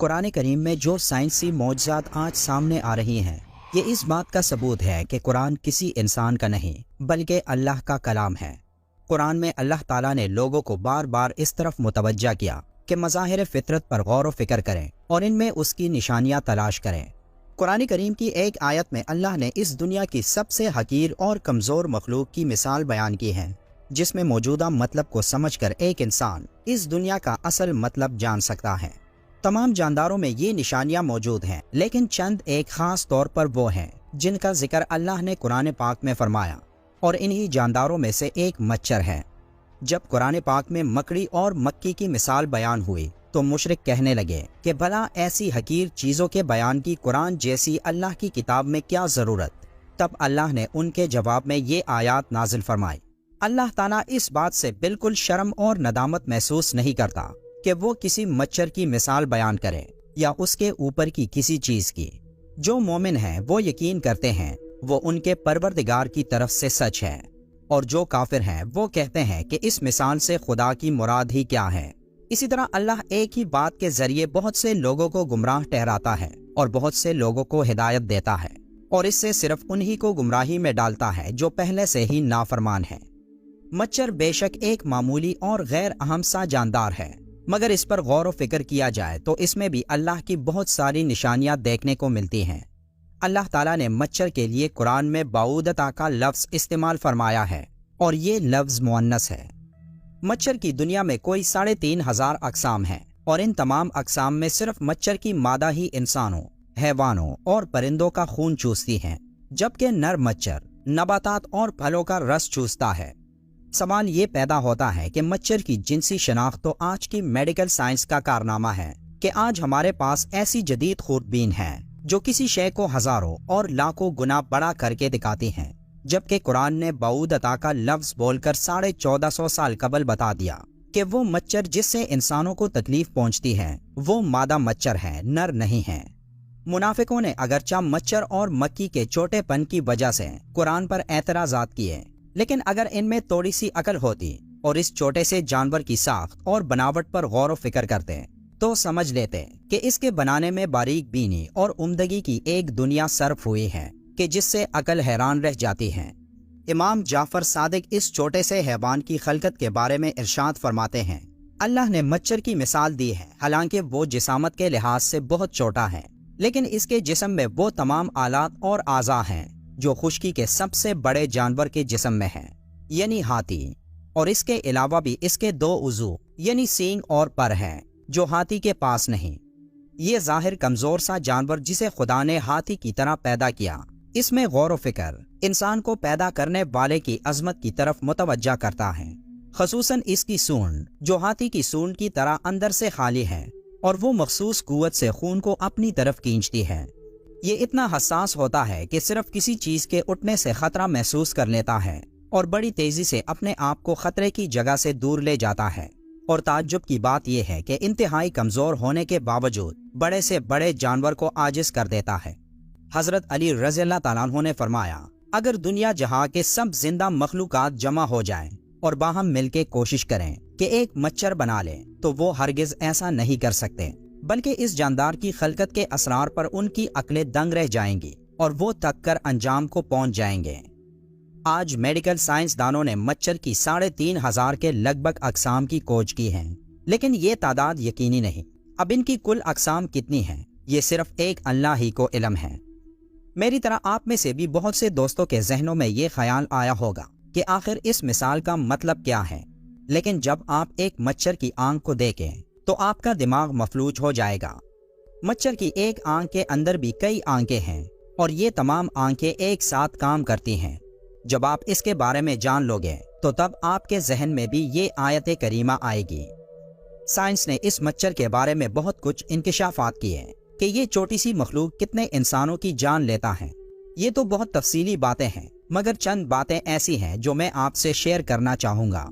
قرآن کریم میں جو سائنسی معجزات آج سامنے آ رہی ہیں، یہ اس بات کا ثبوت ہے کہ قرآن کسی انسان کا نہیں بلکہ اللہ کا کلام ہے۔ قرآن میں اللہ تعالیٰ نے لوگوں کو بار بار اس طرف متوجہ کیا کہ مظاہر فطرت پر غور و فکر کریں اور ان میں اس کی نشانیاں تلاش کریں۔ قرآن کریم کی ایک آیت میں اللہ نے اس دنیا کی سب سے حقیر اور کمزور مخلوق کی مثال بیان کی ہے، جس میں موجودہ مطلب کو سمجھ کر ایک انسان اس دنیا کا اصل مطلب جان سکتا ہے۔ تمام جانداروں میں یہ نشانیاں موجود ہیں، لیکن چند ایک خاص طور پر وہ ہیں جن کا ذکر اللہ نے قرآن پاک میں فرمایا، اور انہی جانداروں میں سے ایک مچھر ہے۔ جب قرآن پاک میں مکڑی اور مکھی کی مثال بیان ہوئی تو مشرک کہنے لگے کہ بھلا ایسی حقیر چیزوں کے بیان کی قرآن جیسی اللہ کی کتاب میں کیا ضرورت؟ تب اللہ نے ان کے جواب میں یہ آیات نازل فرمائی۔ اللہ تعالیٰ اس بات سے بالکل شرم اور ندامت محسوس نہیں کرتا کہ وہ کسی مچھر کی مثال بیان کرے یا اس کے اوپر کی کسی چیز کی۔ جو مومن ہیں وہ یقین کرتے ہیں وہ ان کے پروردگار کی طرف سے سچ ہے، اور جو کافر ہیں وہ کہتے ہیں کہ اس مثال سے خدا کی مراد ہی کیا ہے۔ اسی طرح اللہ ایک ہی بات کے ذریعے بہت سے لوگوں کو گمراہ ٹھہراتا ہے اور بہت سے لوگوں کو ہدایت دیتا ہے، اور اس سے صرف انہی کو گمراہی میں ڈالتا ہے جو پہلے سے ہی نافرمان ہیں۔ مچھر بے شک ایک معمولی اور غیر اہم سا جاندار ہے، مگر اس پر غور و فکر کیا جائے تو اس میں بھی اللہ کی بہت ساری نشانیاں دیکھنے کو ملتی ہیں۔ اللہ تعالیٰ نے مچھر کے لیے قرآن میں بعودتا کا لفظ استعمال فرمایا ہے، اور یہ لفظ مؤنث ہے۔ مچھر کی دنیا میں کوئی 3500 اقسام ہیں، اور ان تمام اقسام میں صرف مچھر کی مادہ ہی انسانوں، حیوانوں اور پرندوں کا خون چوستی ہیں، جبکہ نر مچھر نباتات اور پھلوں کا رس چوستا ہے۔ سوال یہ پیدا ہوتا ہے کہ مچھر کی جنسی شناخت تو آج کی میڈیکل سائنس کا کارنامہ ہے کہ آج ہمارے پاس ایسی جدید خوردبین ہیں جو کسی شے کو ہزاروں اور لاکھوں گنا بڑا کر کے دکھاتی ہیں، جبکہ قرآن نے بعودتا کا لفظ بول کر 1450 سال قبل بتا دیا کہ وہ مچھر جس سے انسانوں کو تکلیف پہنچتی ہے وہ مادہ مچھر ہے، نر نہیں ہے۔ منافقوں نے اگرچہ مچھر اور مکھی کے چھوٹے پن کی وجہ سے قرآن پر اعتراضات کیے، لیکن اگر ان میں تھوڑی سی عقل ہوتی اور اس چھوٹے سے جانور کی ساخت اور بناوٹ پر غور و فکر کرتے تو سمجھ لیتے کہ اس کے بنانے میں باریک بینی اور عمدگی کی ایک دنیا صرف ہوئی ہے کہ جس سے عقل حیران رہ جاتی ہے۔ امام جعفر صادق اس چھوٹے سے حیوان کی خلقت کے بارے میں ارشاد فرماتے ہیں، اللہ نے مچھر کی مثال دی ہے، حالانکہ وہ جسامت کے لحاظ سے بہت چھوٹا ہے، لیکن اس کے جسم میں وہ تمام آلات اور اعضاء ہیں جو خشکی کے سب سے بڑے جانور کے جسم میں ہیں، یعنی ہاتھی، اور اس کے علاوہ بھی اس کے 2 عضو یعنی سینگ اور پر ہیں جو ہاتھی کے پاس نہیں۔ یہ ظاہر کمزور سا جانور جسے خدا نے ہاتھی کی طرح پیدا کیا، اس میں غور و فکر انسان کو پیدا کرنے والے کی عظمت کی طرف متوجہ کرتا ہے، خصوصاً اس کی سونڈ جو ہاتھی کی سونڈ کی طرح اندر سے خالی ہے اور وہ مخصوص قوت سے خون کو اپنی طرف کھینچتی ہے۔ یہ اتنا حساس ہوتا ہے کہ صرف کسی چیز کے اٹھنے سے خطرہ محسوس کر لیتا ہے اور بڑی تیزی سے اپنے آپ کو خطرے کی جگہ سے دور لے جاتا ہے، اور تعجب کی بات یہ ہے کہ انتہائی کمزور ہونے کے باوجود بڑے سے بڑے جانور کو عاجز کر دیتا ہے۔ حضرت علی رضی اللہ تعالیٰ عنہ نے فرمایا، اگر دنیا جہاں کے سب زندہ مخلوقات جمع ہو جائیں اور باہم مل کے کوشش کریں کہ ایک مچھر بنا لیں تو وہ ہرگز ایسا نہیں کر سکتے، بلکہ اس جاندار کی خلقت کے اسرار پر ان کی عقلیں دنگ رہ جائیں گی اور وہ تک کر انجام کو پہنچ جائیں گے۔ آج میڈیکل سائنس دانوں نے مچھر کی 3500 کے لگ بھگ اقسام کی کھوج کی ہے، لیکن یہ تعداد یقینی نہیں۔ اب ان کی کل اقسام کتنی ہیں یہ صرف ایک اللہ ہی کو علم ہے۔ میری طرح آپ میں سے بھی بہت سے دوستوں کے ذہنوں میں یہ خیال آیا ہوگا کہ آخر اس مثال کا مطلب کیا ہے، لیکن جب آپ ایک مچھر کی آنکھ کو دیکھیں تو آپ کا دماغ مفلوج ہو جائے گا۔ مچھر کی ایک آنکھ کے اندر بھی کئی آنکھیں ہیں، اور یہ تمام آنکھیں ایک ساتھ کام کرتی ہیں۔ جب آپ اس کے بارے میں جان لوگے تو تب آپ کے ذہن میں بھی یہ آیت کریمہ آئے گی۔ سائنس نے اس مچھر کے بارے میں بہت کچھ انکشافات کیے کہ یہ چھوٹی سی مخلوق کتنے انسانوں کی جان لیتا ہے۔ یہ تو بہت تفصیلی باتیں ہیں، مگر چند باتیں ایسی ہیں جو میں آپ سے شیئر کرنا چاہوں گا۔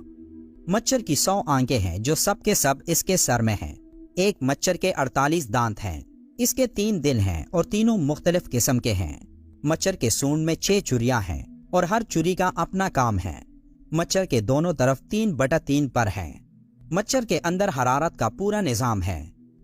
مچھر کی 100 آنکھیں ہیں جو سب کے سب اس کے سر میں ہیں۔ ایک مچھر کے 48 دانت ہیں، اس کے 3 دل ہیں اور تینوں مختلف قسم کے ہیں۔ مچھر کے سونڈ میں 6 چریاں ہیں اور ہر چری کا اپنا کام ہے۔ مچھر کے دونوں طرف 3/3 پر ہیں۔ مچھر کے اندر حرارت کا پورا نظام ہے